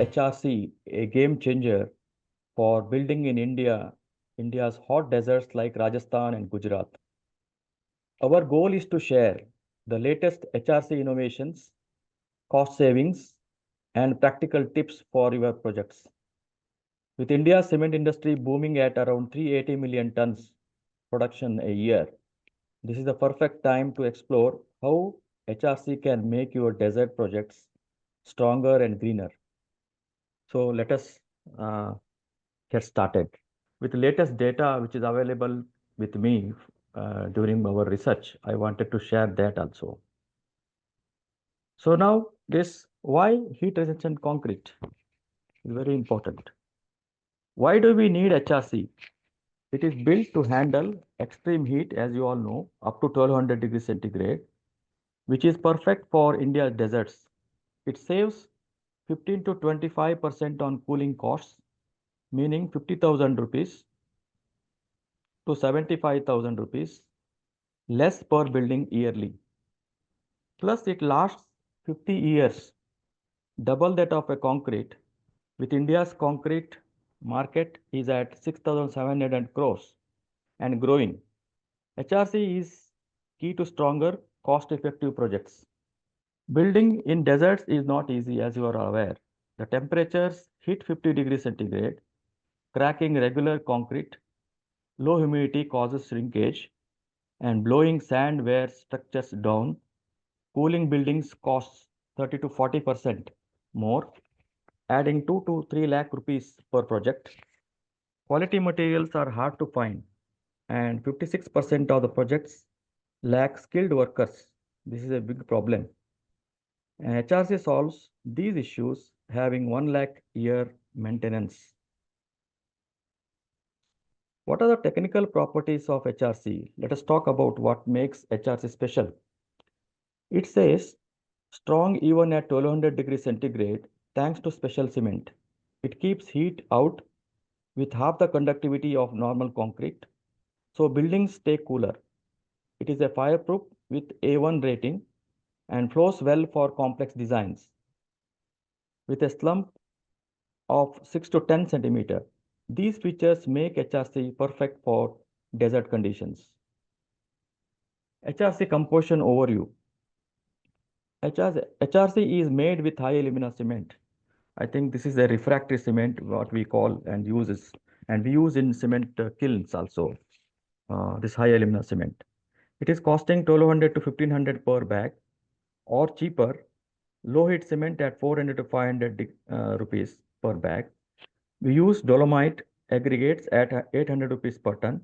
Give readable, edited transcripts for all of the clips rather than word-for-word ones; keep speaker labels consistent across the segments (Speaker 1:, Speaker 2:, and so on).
Speaker 1: HRC a game changer for building in India's hot deserts like Rajasthan and Gujarat. Our goal is to share the latest HRC innovations, cost savings, and practical tips for your projects. With India's cement industry booming at around 380 million tons production a year, this is the perfect time to explore how HRC can make your desert projects stronger and greener. So let us uh, get started. With the latest data which is available with me during our research, I wanted to share that also. So now this why heat resistant concrete is very important. Why do we need HRC? It is built to handle extreme heat, as you all know, up to 1200 degrees centigrade, which is perfect for India's deserts. It saves 15 to 25% on cooling costs, meaning 50,000 rupees to 75,000 rupees less per building yearly. Plus, it lasts 50 years, double that of a concrete. With India's concrete market is at 6,700 crores and growing. HRC is key to stronger, cost-effective projects. Building in deserts is not easy, as you are aware. The temperatures hit 50 degrees centigrade, cracking regular concrete, low humidity causes shrinkage, and blowing sand wears structures down. Cooling buildings costs 30 to 40% more, adding 2 to 3 lakh rupees per project. Quality materials are hard to find, and 56% of the projects lack skilled workers. This is a big problem. And HRC solves these issues having 1 lakh year maintenance. What are the technical properties of HRC? Let us talk about what makes HRC special. It says strong even at 1200 degrees centigrade thanks to special cement. It keeps heat out with half the conductivity of normal concrete, so buildings stay cooler. It is a fireproof with A1 rating and flows well for complex designs. With a slump of 6 to 10 centimeter, these features make HRC perfect for desert conditions. HRC composition overview. HRC is made with high alumina cement. I think this is a refractory cement, what we call and uses, and we use in cement kilns also, this high alumina cement. It is costing 1200 to 1500 per bag or cheaper, low heat cement at 400 to 500 rupees per bag. We use dolomite aggregates at 800 rupees per ton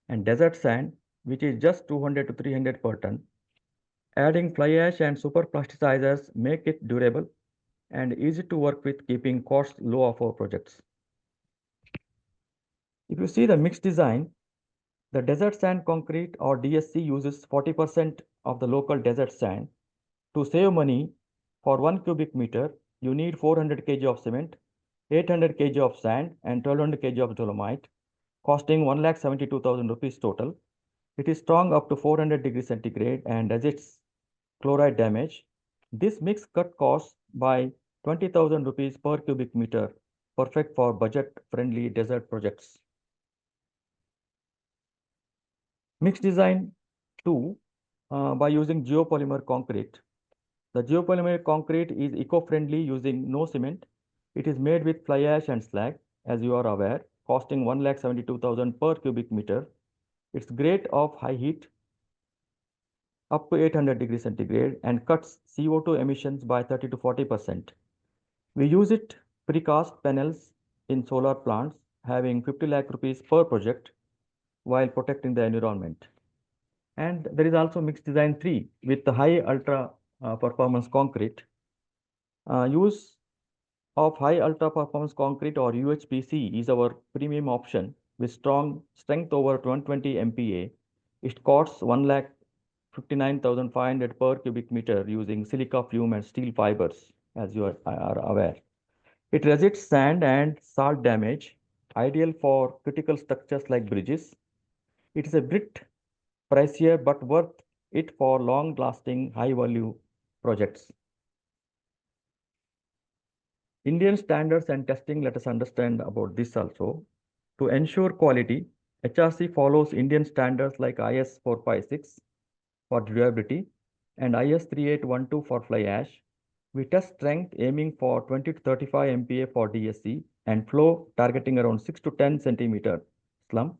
Speaker 1: and desert sand, which is just 200 to 300 per ton. Adding fly ash and super plasticizers make it durable and easy to work with, keeping costs low of our projects. If you see the mixed design, the desert sand concrete or DSC uses 40% of the local desert sand. To save money, for 1 cubic meter, you need 400 kg of cement, 800 kg of sand, and 1200 kg of dolomite, costing 1,72,000 rupees total. It is strong up to 400 degrees centigrade and resists chloride damage. This mix cut costs by 20,000 rupees per cubic meter, perfect for budget-friendly desert projects. Mixed design 2 by using geopolymer concrete. The geopolymer concrete is eco-friendly using no cement. It is made with fly ash and slag, as you are aware, costing 1,72,000 per cubic meter. It's great of high heat up to 800 degrees centigrade and cuts CO2 emissions by 30 to 40%. We use it precast panels in solar plants, having 50 lakh rupees per project while protecting the environment. And there is also mixed design 3 with the high ultra performance concrete. Use of high ultra performance concrete or UHPC is our premium option with strong strength over 120 MPa. It costs 1,59,500 per cubic meter using silica fume and steel fibers, as you are aware. It resists sand and salt damage, ideal for critical structures like bridges. It is a bit pricier but worth it for long-lasting, high-value projects. Indian standards and testing, let us understand about this also. To ensure quality, HRC follows Indian standards like IS 456 for durability and IS 3812 for fly ash. We test strength aiming for 20 to 35 MPa for DSC and flow targeting around 6 to 10 centimeter slump.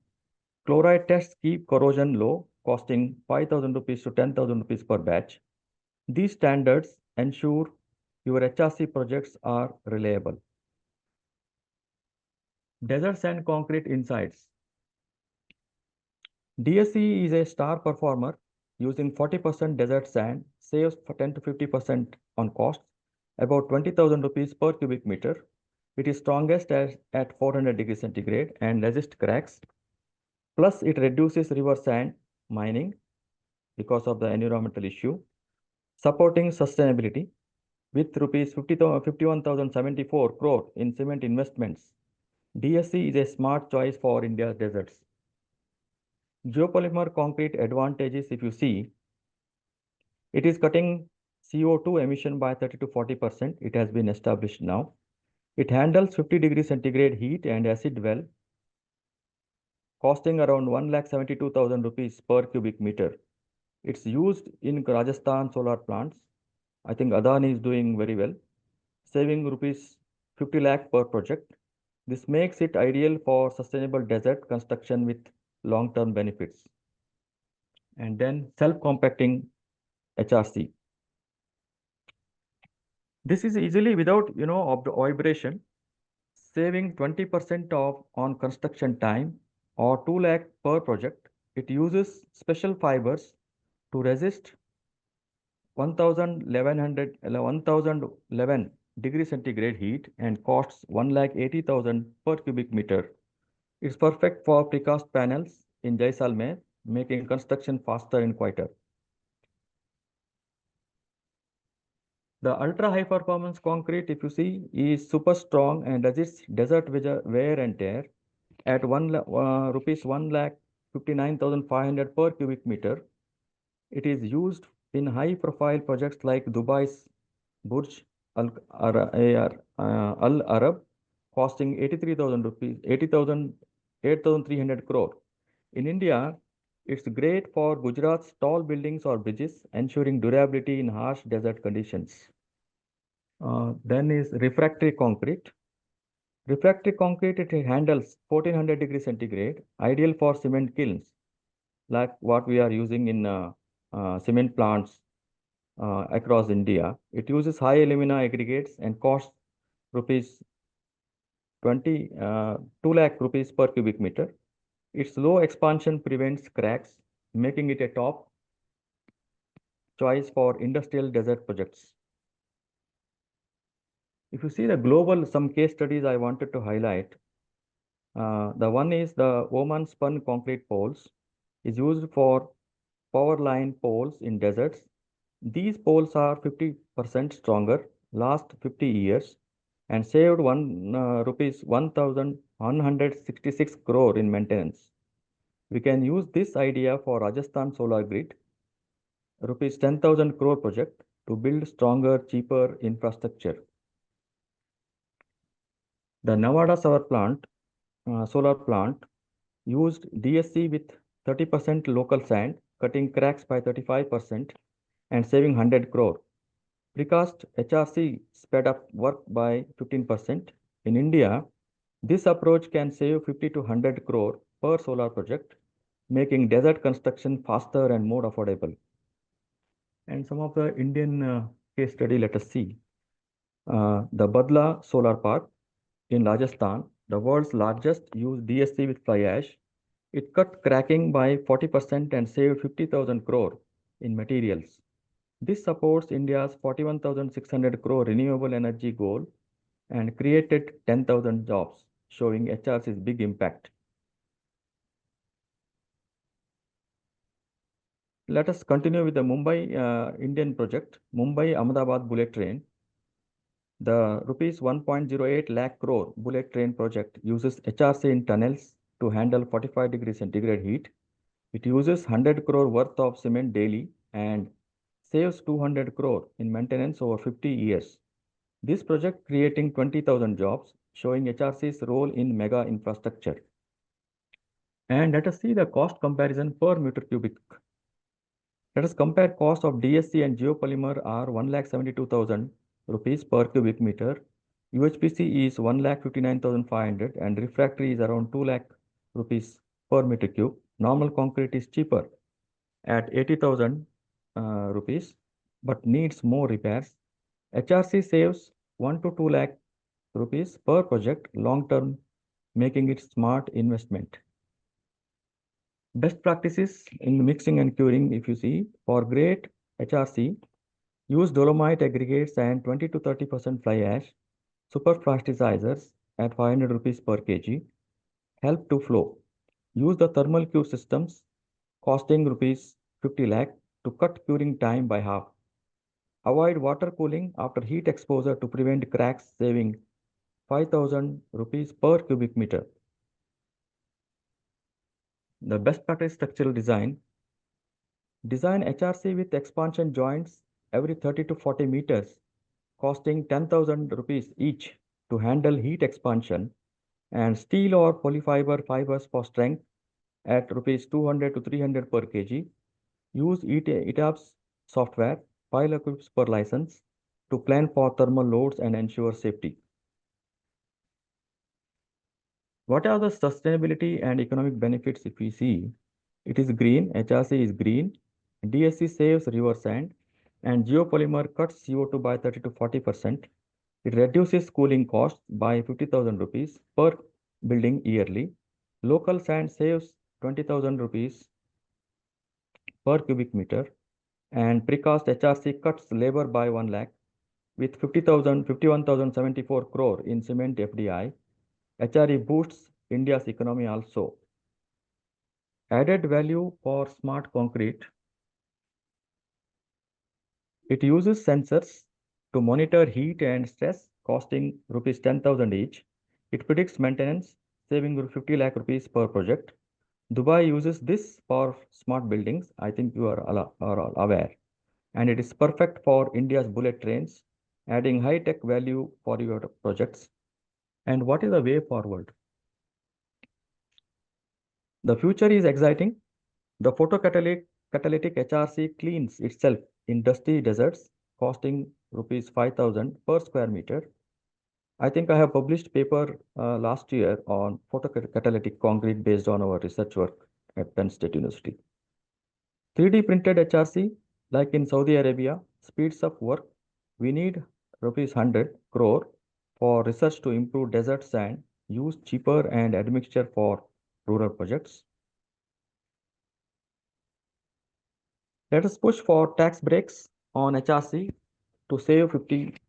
Speaker 1: Chloride tests keep corrosion low, costing 5,000 rupees to 10,000 rupees per batch. These standards ensure your HRC projects are reliable. Desert sand concrete insights. DSC is a star performer using 40% desert sand, saves for 10 to 50% on costs, about 20,000 rupees per cubic meter. It is strongest at 400 degrees centigrade and resists cracks. Plus, it reduces river sand mining because of the environmental issue, supporting sustainability with rupees 51,074 crore in cement investments. DSC is a smart choice for India's deserts. Geopolymer concrete advantages, if you see, it is cutting CO2 emission by 30 to 40%. It has been established now. It handles 50 degrees centigrade heat and acid well, costing around 1,72,000 rupees per cubic meter. It's used in Rajasthan solar plants. I think Adani is doing very well, saving rupees 50 lakh per project. This makes it ideal for sustainable desert construction with long-term benefits. And then self-compacting HRC. This is easily without, of the vibration, saving 20% of on construction time or 2 lakh per project. It uses special fibers to resist 1011 degree centigrade heat and costs 1,80,000 per cubic meter. It's perfect for precast panels in Jaisalmer, making construction faster and quieter. The ultra high performance concrete, if you see, is super strong and resists desert wear and tear at rupees 1,59,500 per cubic meter. It is used in high profile projects like Dubai's Burj Al Arab, costing 83,000 rupees, 8,300 crore. In India, it's great for Gujarat's tall buildings or bridges, ensuring durability in harsh desert conditions. Then is refractory concrete. Refractory concrete, it handles 1400 degrees centigrade, ideal for cement kilns, like what we are using in cement plants across India. It uses high alumina aggregates and costs rupees 2 lakh rupees per cubic meter. Its low expansion prevents cracks, making it a top choice for industrial desert projects. If you see the global, some case studies I wanted to highlight. The one is the Oman spun concrete poles is used for power line poles in deserts. These poles are 50% stronger, last 50 years, and saved rupees 1,166 crore in maintenance. We can use this idea for Rajasthan solar grid, rupees 10,000 crore project to build stronger, cheaper infrastructure. The Nevada solar plant used DSC with 30% local sand, cutting cracks by 35% and saving 100 crore. Precast HRC sped up work by 15%. In India, this approach can save 50 to 100 crore per solar project, making desert construction faster and more affordable. And some of the Indian case study, let us see. The Badla Solar Park in Rajasthan, the world's largest, used DSC with fly ash. It cut cracking by 40% and saved 50,000 crore in materials. This supports India's 41,600 crore renewable energy goal and created 10,000 jobs, showing HRC's big impact. Let us continue with the Mumbai Indian project, Mumbai Ahmedabad bullet train. The rupees 1.08 lakh crore bullet train project uses HRC in tunnels to handle 45 degrees centigrade heat. It uses 100 crore worth of cement daily and saves 200 crore in maintenance over 50 years. This project creating 20,000 jobs, showing HRC's role in mega infrastructure. And let us see the cost comparison per meter cubic. Let us compare cost of DSC and geopolymer are 1,72,000 rupees per cubic meter. UHPC is 1,59,500 and refractory is around 2 lakh rupees per meter cube. Normal concrete is cheaper at 80,000 rupees but needs more repairs. HRC saves 1 to 2 lakh rupees per project long term, making it smart investment. Best practices in mixing and curing, if you see, for great HRC, use dolomite aggregates and 20 to 30% fly ash, super plasticizers at 500 rupees per kg, help to flow. Use the thermal cure systems costing rupees 50 lakh to cut curing time by half. Avoid water cooling after heat exposure to prevent cracks, saving 5,000 rupees per cubic meter. The best practice structural design. Design HRC with expansion joints every 30 to 40 meters, costing 10,000 rupees each to handle heat expansion, and steel or polyfiber fibers for strength at rupees 200 to 300 per kg. Use ETABS software, pile equips per license to plan for thermal loads and ensure safety. What are the sustainability and economic benefits if we see? It is green, HRC is green, DSC saves river sand, and geopolymer cuts CO2 by 30 to 40%. It reduces cooling costs by 50,000 rupees per building yearly. Local sand saves 20,000 rupees per cubic meter, and precast HRC cuts labor by 1 lakh with 51,074 crore in cement FDI. HRE boosts India's economy also. Added value for smart concrete. It uses sensors to monitor heat and stress, costing rupees 10,000 each. It predicts maintenance, saving 50 lakh rupees per project. Dubai uses this for smart buildings. I think you are aware. And it is perfect for India's bullet trains, adding high-tech value for your projects. And what is the way forward? The future is exciting. The photocatalytic HRC cleans itself in dusty deserts, costing rupees 5,000 per square meter. I think I have published paper last year on photocatalytic concrete based on our research work at Penn State University. 3D printed HRC, like in Saudi Arabia, speeds up work. We need rupees 100 crore for research to improve desert sand, use cheaper and admixture for rural projects. Let us push for tax breaks on HRC to save 50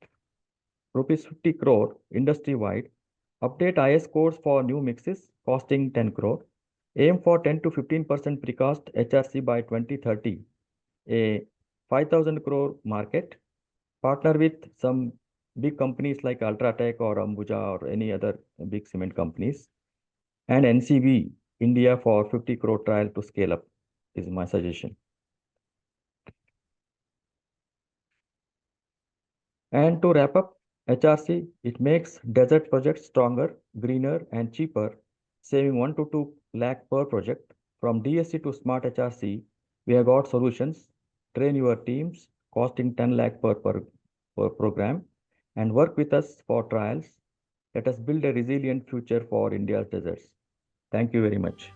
Speaker 1: crore industry-wide. Update IS codes for new mixes costing 10 crore. Aim for 10 to 15% precast HRC by 2030. A 5,000 crore market. Partner with some big companies like UltraTech or Ambuja or any other big cement companies. And NCB India for 50 crore trial to scale up is my suggestion. And to wrap up, HRC, it makes desert projects stronger, greener, and cheaper, saving 1 to 2 lakh per project. From DSC to Smart HRC, we have got solutions. Train your teams, costing 10 lakh per program, and work with us for trials. Let us build a resilient future for India's deserts. Thank you very much.